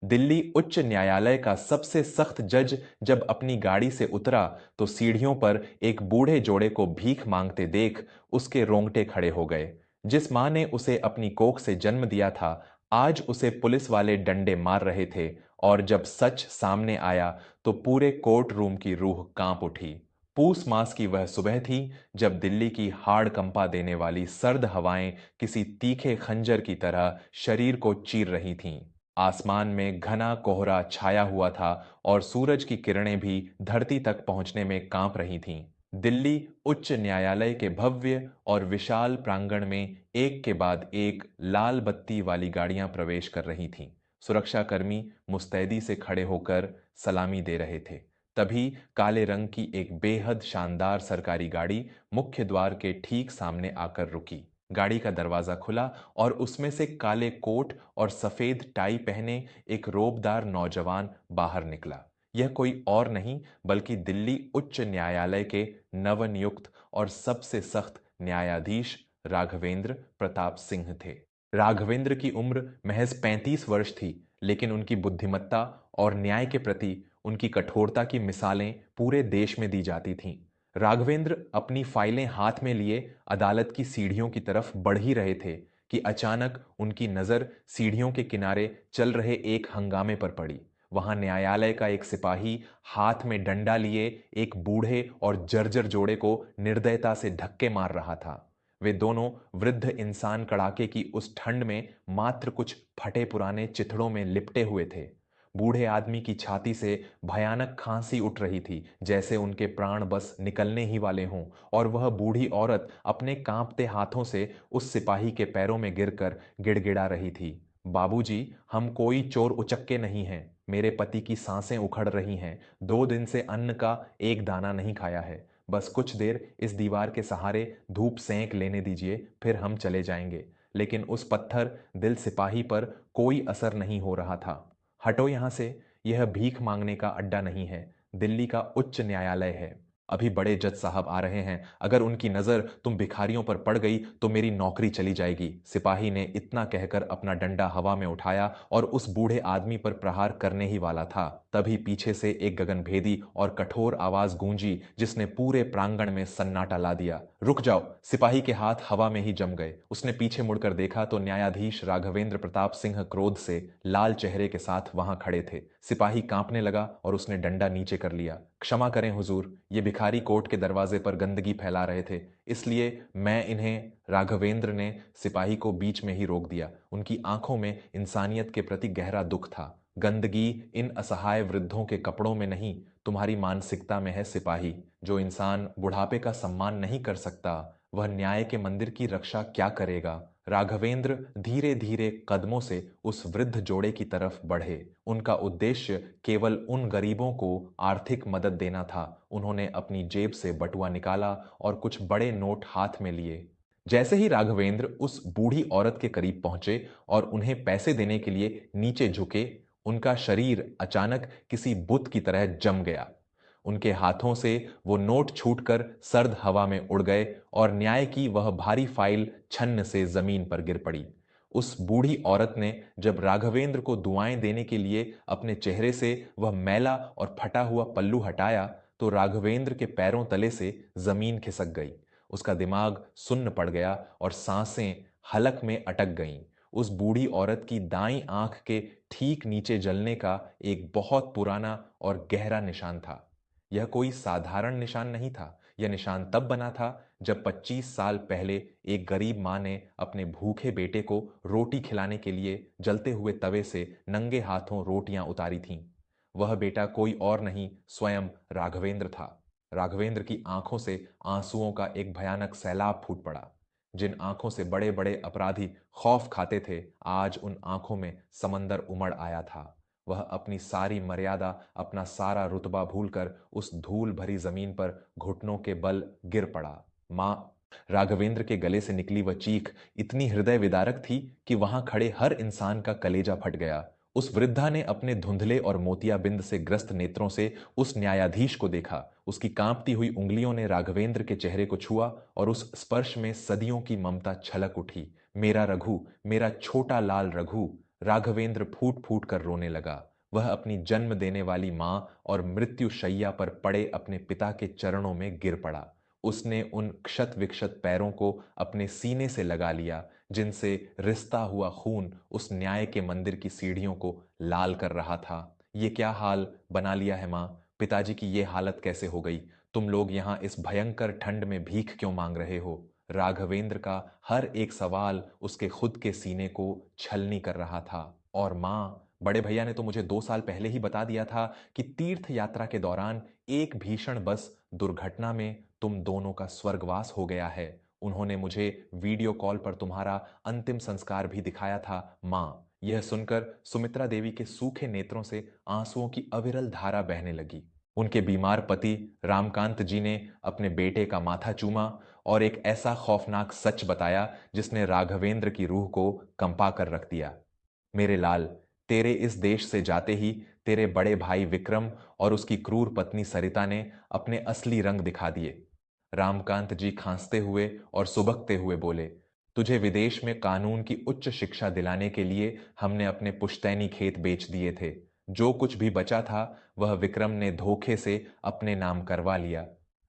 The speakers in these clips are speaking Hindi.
दिल्ली उच्च न्यायालय का सबसे सख्त जज जब अपनी गाड़ी से उतरा तो सीढ़ियों पर एक बूढ़े जोड़े को भीख मांगते देख उसके रोंगटे खड़े हो गए। जिस मां ने उसे अपनी कोख से जन्म दिया था, आज उसे पुलिस वाले डंडे मार रहे थे। और जब सच सामने आया तो पूरे कोर्ट रूम की रूह कांप उठी। पूस मास की वह सुबह थी जब दिल्ली की हाड़ कंपा देने वाली सर्द हवाएं किसी तीखे खंजर की तरह शरीर को चीर रही थीं। आसमान में घना कोहरा छाया हुआ था और सूरज की किरणें भी धरती तक पहुंचने में कांप रही थीं। दिल्ली उच्च न्यायालय के भव्य और विशाल प्रांगण में एक के बाद एक लाल बत्ती वाली गाड़ियां प्रवेश कर रही थीं। सुरक्षाकर्मी मुस्तैदी से खड़े होकर सलामी दे रहे थे। तभी काले रंग की एक बेहद शानदार सरकारी गाड़ी मुख्य द्वार के ठीक सामने आकर रुकी। गाड़ी का दरवाजा खुला और उसमें से काले कोट और सफेद टाई पहने एक रोबदार नौजवान बाहर निकला। यह कोई और नहीं बल्कि दिल्ली उच्च न्यायालय के नवनियुक्त और सबसे सख्त न्यायाधीश राघवेंद्र प्रताप सिंह थे। राघवेंद्र की उम्र महज 35 वर्ष थी, लेकिन उनकी बुद्धिमत्ता और न्याय के प्रति उनकी कठोरता की मिसालें पूरे देश में दी जाती थीं। राघवेंद्र अपनी फाइलें हाथ में लिए अदालत की सीढ़ियों की तरफ बढ़ ही रहे थे कि अचानक उनकी नजर सीढ़ियों के किनारे चल रहे एक हंगामे पर पड़ी। वहां न्यायालय का एक सिपाही हाथ में डंडा लिए एक बूढ़े और जर्जर जोड़े को निर्दयता से धक्के मार रहा था। वे दोनों वृद्ध इंसान कड़ाके की उस ठंड में मात्र कुछ फटे पुराने चिथड़ों में लिपटे हुए थे। बूढ़े आदमी की छाती से भयानक खांसी उठ रही थी, जैसे उनके प्राण बस निकलने ही वाले हों। और वह बूढ़ी औरत अपने कांपते हाथों से उस सिपाही के पैरों में गिरकर गिड़गिड़ा रही थी। बाबूजी, हम कोई चोर उचक्के नहीं हैं। मेरे पति की सांसें उखड़ रही हैं। 2 दिन से अन्न का एक दाना नहीं खाया है। बस कुछ देर इस दीवार के सहारे धूप सेंक लेने दीजिए, फिर हम चले जाएंगे। लेकिन उस पत्थर दिल सिपाही पर कोई असर नहीं हो रहा था। हटो यहां से, यह भीख मांगने का अड्डा नहीं है, दिल्ली का उच्च न्यायालय है। अभी बड़े जज साहब आ रहे हैं, अगर उनकी नजर तुम भिखारियों पर पड़ गई तो मेरी नौकरी चली जाएगी। सिपाही ने इतना कहकर अपना डंडा हवा में उठाया और उस बूढ़े आदमी पर प्रहार करने ही वाला था। तभी पीछे से एक गगनभेदी और कठोर आवाज गूंजी जिसने पूरे प्रांगण में सन्नाटा ला दिया। रुक जाओ! सिपाही के हाथ हवा में ही जम गए। उसने पीछे मुड़कर देखा तो न्यायाधीश राघवेंद्र प्रताप सिंह क्रोध से लाल चेहरे के साथ वहां खड़े थे। सिपाही कांपने लगा और उसने डंडा नीचे कर लिया। क्षमा करें हुजूर, ये भिखारी कोर्ट के दरवाजे पर गंदगी फैला रहे थे, इसलिए मैं इन्हें। राघवेंद्र ने सिपाही को बीच में ही रोक दिया। उनकी आंखों में इंसानियत के प्रति गहरा दुख था। गंदगी इन असहाय वृद्धों के कपड़ों में नहीं, तुम्हारी मानसिकता में है सिपाही। जो इंसान बुढ़ापे का सम्मान नहीं कर सकता, वह न्याय के मंदिर की रक्षा क्या करेगा? राघवेंद्र धीरे धीरे कदमों से उस वृद्ध जोड़े की तरफ बढ़े। उनका उद्देश्य केवल उन गरीबों को आर्थिक मदद देना था। उन्होंने अपनी जेब से बटुआ निकाला और कुछ बड़े नोट हाथ में लिए। जैसे ही राघवेंद्र उस बूढ़ी औरत के करीब पहुंचे और उन्हें पैसे देने के लिए नीचे झुके, उनका शरीर अचानक किसी बुत की तरह जम गया। उनके हाथों से वो नोट छूटकर सर्द हवा में उड़ गए और न्याय की वह भारी फाइल छन्न से जमीन पर गिर पड़ी। उस बूढ़ी औरत ने जब राघवेंद्र को दुआएं देने के लिए अपने चेहरे से वह मैला और फटा हुआ पल्लू हटाया तो राघवेंद्र के पैरों तले से जमीन खिसक गई। उसका दिमाग सुन्न पड़ गया और सांसें हलक में अटक गईं। उस बूढ़ी औरत की दाईं आंख के ठीक नीचे जलने का एक बहुत पुराना और गहरा निशान था। यह कोई साधारण निशान नहीं था। यह निशान तब बना था जब 25 साल पहले एक गरीब मां ने अपने भूखे बेटे को रोटी खिलाने के लिए जलते हुए तवे से नंगे हाथों रोटियां उतारी थीं। वह बेटा कोई और नहीं, स्वयं राघवेंद्र था। राघवेंद्र की आंखों से आंसुओं का एक भयानक सैलाब फूट पड़ा। जिन आंखों से बड़े बड़े अपराधी खौफ खाते थे, आज उन आंखों में समंदर उमड़ आया था। वह अपनी सारी मर्यादा, अपना सारा रुतबा भूलकर उस धूल भरी जमीन पर घुटनों के बल गिर पड़ा। मां! राघवेंद्र के गले से निकली वह चीख इतनी हृदय विदारक थी कि वहां खड़े हर इंसान का कलेजा फट गया। उस वृद्धा ने अपने धुंधले और मोतियाबिंद से ग्रस्त नेत्रों से उस न्यायाधीश को देखा। उसकी कांपती हुई उंगलियों ने राघवेंद्र के चेहरे को छुआ और उस स्पर्श में सदियों की ममता छलक उठी। मेरा रघु, मेरा छोटा लाल रघु! राघवेंद्र फूट फूट कर रोने लगा। वह अपनी जन्म देने वाली मां और मृत्यु शैया पर पड़े अपने पिता के चरणों में गिर पड़ा। उसने उन क्षत विक्षत पैरों को अपने सीने से लगा लिया, जिनसे रिसता हुआ खून उस न्याय के मंदिर की सीढ़ियों को लाल कर रहा था। ये क्या हाल बना लिया है मां? पिताजी की ये हालत कैसे हो गई? तुम लोग यहाँ इस भयंकर ठंड में भीख क्यों मांग रहे हो? राघवेंद्र का हर एक सवाल उसके खुद के सीने को छलनी कर रहा था। और मां, बड़े भैया ने तो मुझे 2 साल पहले ही बता दिया था कि तीर्थ यात्रा के दौरान एक भीषण बस दुर्घटना में तुम दोनों का स्वर्गवास हो गया है। उन्होंने मुझे वीडियो कॉल पर तुम्हारा अंतिम संस्कार भी दिखाया था। मां, यह सुनकर सुमित्रा देवी के सूखे नेत्रों से आंसुओं की अविरल धारा बहने लगी। उनके बीमार पति रामकांत जी ने अपने बेटे का माथा चूमा और एक ऐसा खौफनाक सच बताया जिसने राघवेंद्र की रूह को कंपा कर रख दिया। मेरे लाल, तेरे इस देश से जाते ही तेरे बड़े भाई विक्रम और उसकी क्रूर पत्नी सरिता ने अपने असली रंग दिखा दिए। रामकांत जी खांसते हुए और सुबकते हुए बोले, तुझे विदेश में कानून की उच्च शिक्षा दिलाने के लिए हमने अपने पुश्तैनी खेत बेच दिए थे। जो कुछ भी बचा था वह विक्रम ने धोखे से अपने नाम करवा लिया।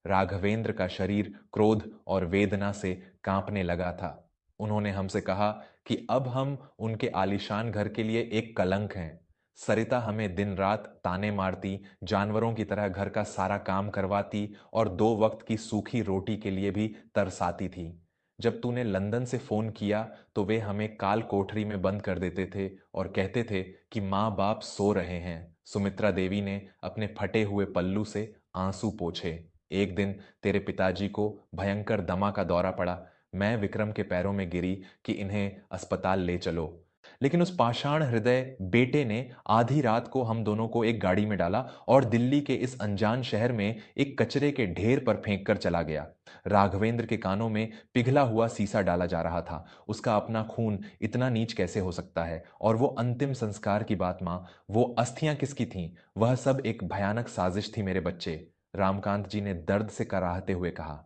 राघवेंद्र का शरीर क्रोध और वेदना से कांपने लगा था। उन्होंने हमसे कहा कि अब हम उनके आलीशान घर के लिए एक कलंक हैं। सरिता हमें दिन रात ताने मारती, जानवरों की तरह घर का सारा काम करवाती और 2 वक्त की सूखी रोटी के लिए भी तरसाती थी। जब तूने लंदन से फोन किया तो वे हमें काल कोठरी में बंद कर देते थे और कहते थे कि माँ बाप सो रहे हैं। सुमित्रा देवी ने अपने फटे हुए पल्लू से आंसू पोंछे। एक दिन तेरे पिताजी को भयंकर दमा का दौरा पड़ा। मैं विक्रम के पैरों में गिरी कि इन्हें अस्पताल ले चलो, लेकिन उस पाषाण हृदय बेटे ने आधी रात को हम दोनों को एक गाड़ी में डाला और दिल्ली के इस अनजान शहर में एक कचरे के ढेर पर फेंक कर चला गया। राघवेंद्र के कानों में पिघला हुआ सीसा डाला जा रहा था। उसका अपना खून इतना नीच कैसे हो सकता है? और वो अंतिम संस्कार की बात मां, वो अस्थियां किसकी थीं? वह सब एक भयानक साजिश थी मेरे बच्चे। रामकांत जी ने दर्द से कराहते हुए कहा,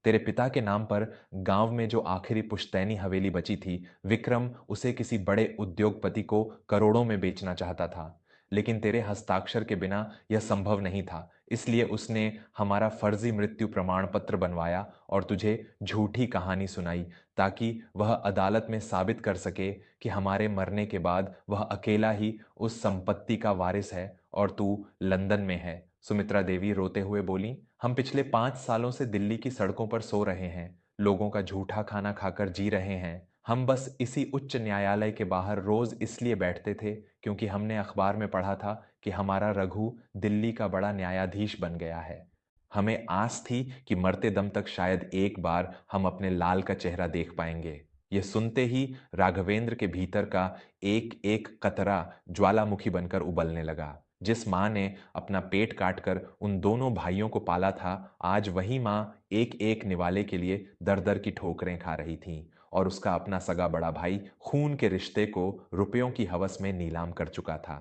तेरे पिता के नाम पर गांव में जो आखिरी पुश्तैनी हवेली बची थी, विक्रम उसे किसी बड़े उद्योगपति को करोड़ों में बेचना चाहता था। लेकिन तेरे हस्ताक्षर के बिना यह संभव नहीं था। इसलिए उसने हमारा फर्जी मृत्यु प्रमाण पत्र बनवाया और तुझे झूठी कहानी सुनाई, ताकि वह अदालत में साबित कर सके कि हमारे मरने के बाद वह अकेला ही उस संपत्ति का वारिस है और तू लंदन में है। सुमित्रा देवी रोते हुए बोली, हम पिछले 5 सालों से दिल्ली की सड़कों पर सो रहे हैं, लोगों का झूठा खाना खाकर जी रहे हैं। हम बस इसी उच्च न्यायालय के बाहर रोज इसलिए बैठते थे क्योंकि हमने अखबार में पढ़ा था कि हमारा रघु दिल्ली का बड़ा न्यायाधीश बन गया है। हमें आस थी कि मरते दम तक शायद एक बार हम अपने लाल का चेहरा देख पाएंगे। ये सुनते ही राघवेंद्र के भीतर का एक एक कतरा ज्वालामुखी बनकर उबलने लगा। जिस मां ने अपना पेट काटकर उन दोनों भाइयों को पाला था, आज वही मां एक एक निवाले के लिए दर दर की ठोकरें खा रही थी और उसका अपना सगा बड़ा भाई खून के रिश्ते को रुपयों की हवस में नीलाम कर चुका था।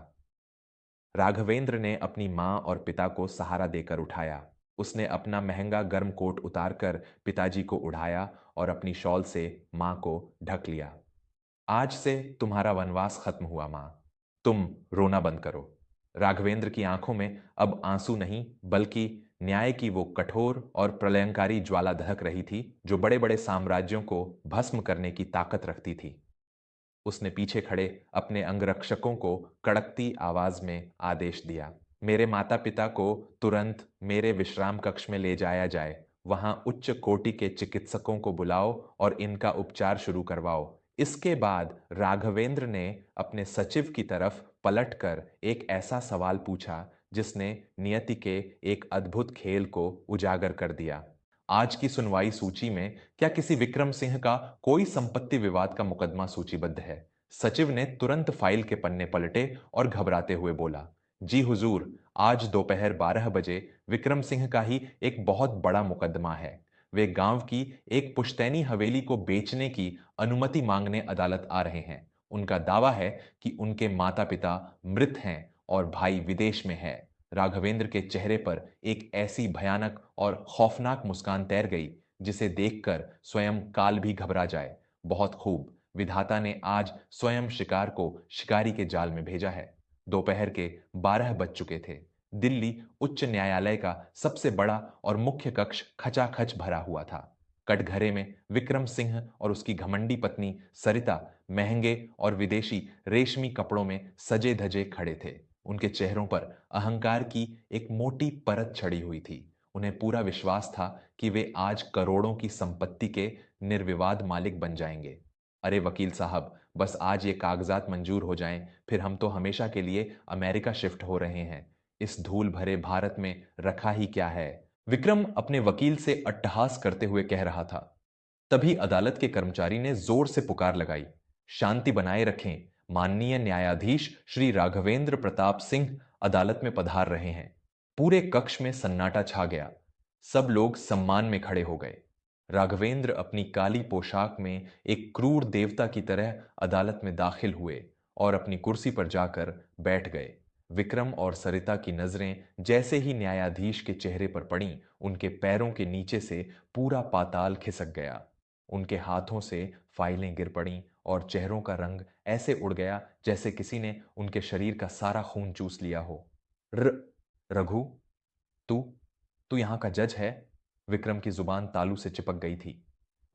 राघवेंद्र ने अपनी मां और पिता को सहारा देकर उठाया। उसने अपना महंगा गर्म कोट उतारकर पिताजी को उड़ाया और अपनी शॉल से मां को ढक लिया। आज से तुम्हारा वनवास खत्म हुआ मां। तुम रोना बंद करो। राघवेंद्र की आंखों में अब आंसू नहीं, बल्कि न्याय की वो कठोर और प्रलयंकारी ज्वाला दहक रही थी जो बड़े बड़े साम्राज्यों को भस्म करने की ताकत रखती थी। उसने पीछे खड़े अपने अंगरक्षकों को कड़कती आवाज में आदेश दिया, मेरे माता पिता को तुरंत मेरे विश्राम कक्ष में ले जाया जाए। वहां उच्च कोटि के चिकित्सकों को बुलाओ और इनका उपचार शुरू करवाओ। इसके बाद राघवेंद्र ने अपने सचिव की तरफ पलटकर एक ऐसा सवाल पूछा जिसने नियति के एक अद्भुत खेल को उजागर कर दिया। आज की सुनवाई सूची में क्या किसी विक्रम सिंह का कोई संपत्ति विवाद का मुकदमा सूचीबद्ध है? सचिव ने तुरंत फाइल के पन्ने पलटे और घबराते हुए बोला, जी हुजूर, आज दोपहर 12 बजे विक्रम सिंह का ही एक बहुत बड़ा मुकदमा है। वे गांव की एक पुश्तैनी हवेली को बेचने की अनुमति मांगने अदालत आ रहे हैं। उनका दावा है कि उनके माता पिता मृत हैं और भाई विदेश में है। राघवेंद्र के चेहरे पर एक ऐसी भयानक और खौफनाक मुस्कान तैर गई जिसे देखकर स्वयं काल भी घबरा जाए। बहुत खूब, विधाता ने आज स्वयं शिकार को शिकारी के जाल में भेजा है। दोपहर के 12 बज चुके थे। दिल्ली उच्च न्यायालय का सबसे बड़ा और मुख्य कक्ष खचाखच भरा हुआ था। कटघरे में विक्रम सिंह और उसकी घमंडी पत्नी सरिता महंगे और विदेशी रेशमी कपड़ों में सजे धजे खड़े थे। उनके चेहरों पर अहंकार की एक मोटी परत छड़ी हुई थी। उन्हें पूरा विश्वास था कि वे आज करोड़ों की संपत्ति के निर्विवाद मालिक बन जाएंगे। अरे वकील साहब, बस आज ये कागजात मंजूर हो जाएं, फिर हम तो हमेशा के लिए अमेरिका शिफ्ट हो रहे हैं। इस धूल भरे भारत में रखा ही क्या है। विक्रम अपने वकील से अट्टहास करते हुए कह रहा था। तभी अदालत के कर्मचारी ने जोर से पुकार लगाई, शांति बनाए रखें, माननीय न्यायाधीश श्री राघवेंद्र प्रताप सिंह अदालत में पधार रहे हैं। पूरे कक्ष में सन्नाटा छा गया। सब लोग सम्मान में खड़े हो गए। राघवेंद्र अपनी काली पोशाक में एक क्रूर देवता की तरह अदालत में दाखिल हुए और अपनी कुर्सी पर जाकर बैठ गए। विक्रम और सरिता की नजरें जैसे ही न्यायाधीश के चेहरे पर पड़ीं, उनके पैरों के नीचे से पूरा पाताल खिसक गया। उनके हाथों से फाइलें गिर पड़ीं और चेहरों का रंग ऐसे उड़ गया जैसे किसी ने उनके शरीर का सारा खून चूस लिया हो। र रघु, तू तू यहां का जज है? विक्रम की जुबान तालू से चिपक गई थी।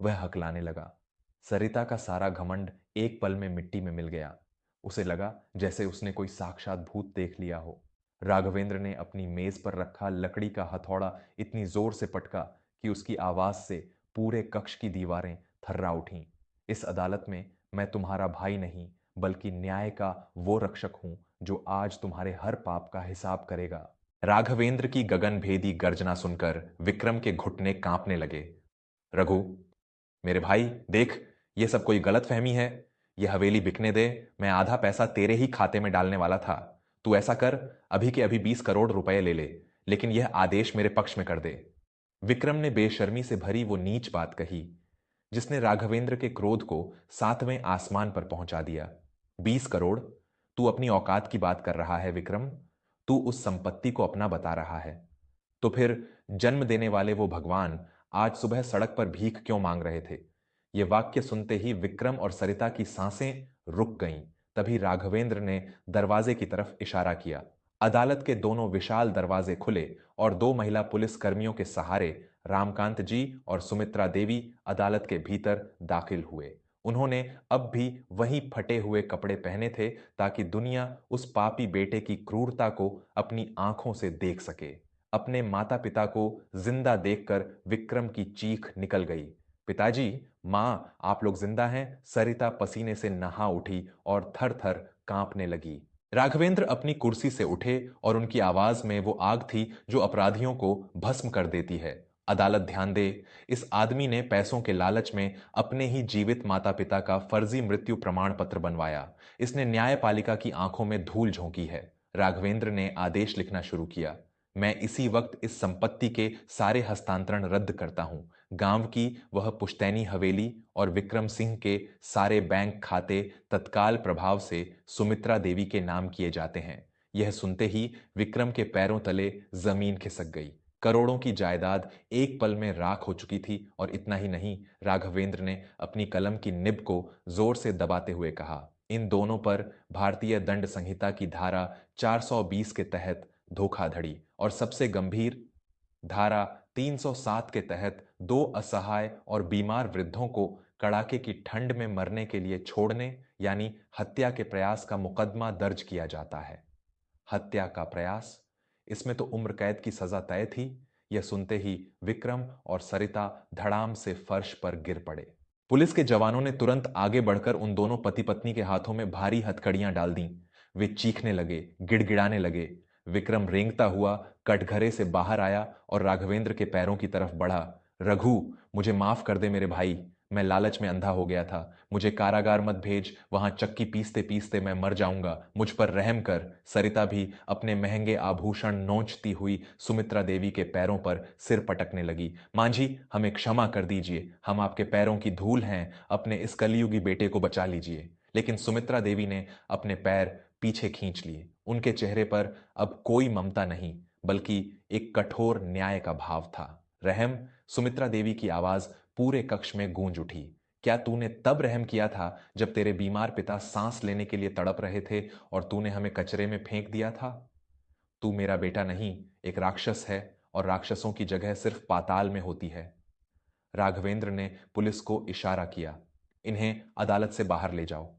वह हकलाने लगा। सरिता का सारा घमंड एक पल में मिट्टी में मिल गया। उसे लगा जैसे उसने कोई साक्षात भूत देख लिया हो। राघवेंद्र ने अपनी मेज पर रखा लकड़ी का हथौड़ा इतनी जोर से पटका कि उसकी आवाज से पूरे कक्ष की दीवारें थर्रा उठीं। इस अदालत में मैं तुम्हारा भाई नहीं, बल्कि न्याय का वो रक्षक हूं जो आज तुम्हारे हर पाप का हिसाब करेगा। राघवेंद्र की गगनभेदी गर्जना सुनकर विक्रम के घुटने कांपने लगे। रघु, मेरे भाई देख, ये सब कोई गलतफहमी है। ये हवेली बिकने दे, मैं आधा पैसा तेरे ही खाते में डालने वाला था। तू ऐसा कर, अभी के अभी 20 करोड़ रुपए ले ले, लेकिन यह आदेश मेरे पक्ष में कर दे। विक्रम ने बेशर्मी से भरी वो नीच बात कही जिसने राघवेंद्र के क्रोध को 7वें आसमान पर पहुंचा दिया। 20 करोड़? तू अपनी औकात की बात कर रहा है विक्रम? तू उस संपत्ति को अपना बता रहा है? तो फिर जन्म देने वाले वो भगवान आज सुबह सड़क पर भीख क्यों मांग रहे थे? ये वाक्य सुनते ही विक्रम और सरिता की सांसें रुक गईं। तभी राघवेंद्र ने दरवाजे की तरफ इशारा किया। अदालत के दोनों विशाल दरवाजे खुले और दो महिला पुलिस कर्मियों के सहारे रामकांत जी और सुमित्रा देवी अदालत के भीतर दाखिल हुए। उन्होंने अब भी वही फटे हुए कपड़े पहने थे ताकि दुनिया उस पापी बेटे की क्रूरता को अपनी आंखों से देख सके। अपने माता पिता को जिंदा देखकर विक्रम की चीख निकल गई। पिताजी, मां, आप लोग जिंदा हैं? सरिता पसीने से नहा उठी और थर थर कांपने लगी। राघवेंद्र अपनी कुर्सी से उठे और उनकी आवाज में वो आग थी जो अपराधियों को भस्म कर देती है। अदालत ध्यान दे, इस आदमी ने पैसों के लालच में अपने ही जीवित माता पिता का फर्जी मृत्यु प्रमाण पत्र बनवाया। इसने न्यायपालिका की आंखों में धूल झोंकी है। राघवेंद्र ने आदेश लिखना शुरू किया। मैं इसी वक्त इस संपत्ति के सारे हस्तांतरण रद्द करता हूं। गांव की वह पुश्तैनी हवेली और विक्रम सिंह के सारे बैंक खाते तत्काल प्रभाव से सुमित्रा देवी के नाम किए जाते हैं। यह सुनते ही विक्रम के पैरों तले जमीन खिसक गई। करोड़ों की जायदाद एक पल में राख हो चुकी थी और इतना ही नहीं, राघवेंद्र ने अपनी कलम की निब को जोर से दबाते हुए कहा, इन दोनों पर भारतीय दंड संहिता की धारा 420 के तहत धोखाधड़ी और सबसे गंभीर धारा 307 के तहत दो असहाय और बीमार वृद्धों को कड़ाके की ठंड में मरने के लिए छोड़ने यानी हत्या के प्रयास का मुकदमा दर्ज किया जाता है। हत्या का प्रयास? इसमें तो उम्र कैद की सजा तय थी। यह सुनते ही विक्रम और सरिता धड़ाम से फर्श पर गिर पड़े। पुलिस के जवानों ने तुरंत आगे बढ़कर उन दोनों पति पत्नी के हाथों में भारी हथकड़ियां डाल दीं। वे चीखने लगे, गिड़गिड़ाने लगे। विक्रम रेंगता हुआ कटघरे से बाहर आया और राघवेंद्र के पैरों की तरफ बढ़ा। रघु, मुझे माफ कर दे मेरे भाई, मैं लालच में अंधा हो गया था। मुझे कारागार मत भेज, वहां चक्की पीसते पीसते मैं मर जाऊंगा। मुझ पर रहम कर। सरिता भी अपने महंगे आभूषण नोचती हुई सुमित्रा देवी के पैरों पर सिर पटकने लगी। मांझी, हमें क्षमा कर दीजिए, हम आपके पैरों की धूल हैं, अपने इस कलयुगी बेटे को बचा लीजिए। लेकिन सुमित्रा देवी ने अपने पैर पीछे खींच लिए। उनके चेहरे पर अब कोई ममता नहीं, बल्कि एक कठोर न्याय का भाव था। रहम? सुमित्रा देवी की आवाज पूरे कक्ष में गूंज उठी। क्या तूने तब रहम किया था जब तेरे बीमार पिता सांस लेने के लिए तड़प रहे थे और तूने हमें कचरे में फेंक दिया था? तू मेरा बेटा नहीं, एक राक्षस है, और राक्षसों की जगह सिर्फ पाताल में होती है। राघवेंद्र ने पुलिस को इशारा किया। इन्हें अदालत से बाहर ले जाओ।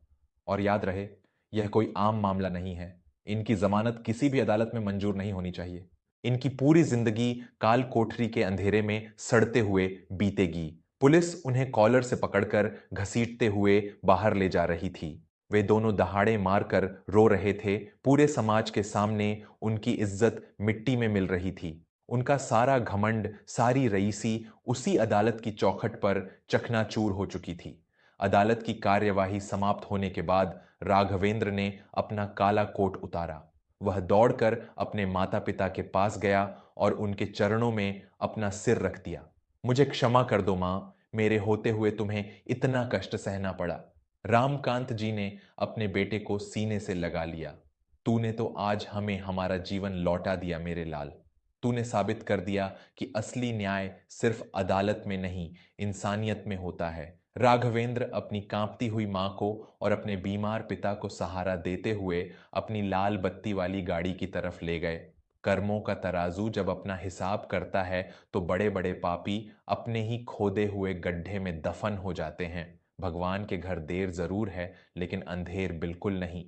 और याद रहे, यह कोई आम मामला नहीं है। इनकी जमानत किसी भी अदालत में मंजूर नहीं होनी चाहिए। इनकी पूरी जिंदगी काल कोठरी के अंधेरे में सड़ते हुए बीतेगी। पुलिस उन्हें कॉलर से पकड़कर घसीटते हुए बाहर ले जा रही थी। वे दोनों दहाड़े मारकर रो रहे थे। पूरे समाज के सामने उनकी इज्जत मिट्टी में मिल रही थी। उनका सारा घमंड, सारी रईसी उसी अदालत की चौखट पर चकनाचूर हो चुकी थी। अदालत की कार्यवाही समाप्त होने के बाद राघवेंद्र ने अपना काला कोट उतारा। वह दौड़कर अपने माता पिता के पास गया और उनके चरणों में अपना सिर रख दिया। मुझे क्षमा कर दो मां, मेरे होते हुए तुम्हें इतना कष्ट सहना पड़ा। रामकांत जी ने अपने बेटे को सीने से लगा लिया। तूने तो आज हमें हमारा जीवन लौटा दिया मेरे लाल। तूने साबित कर दिया कि असली न्याय सिर्फ अदालत में नहीं, इंसानियत में होता है। राघवेंद्र अपनी कांपती हुई मां को और अपने बीमार पिता को सहारा देते हुए अपनी लाल बत्ती वाली गाड़ी की तरफ ले गए। कर्मों का तराजू जब अपना हिसाब करता है तो बड़े बड़े पापी अपने ही खोदे हुए गड्ढे में दफन हो जाते हैं। भगवान के घर देर जरूर है, लेकिन अंधेर बिल्कुल नहीं।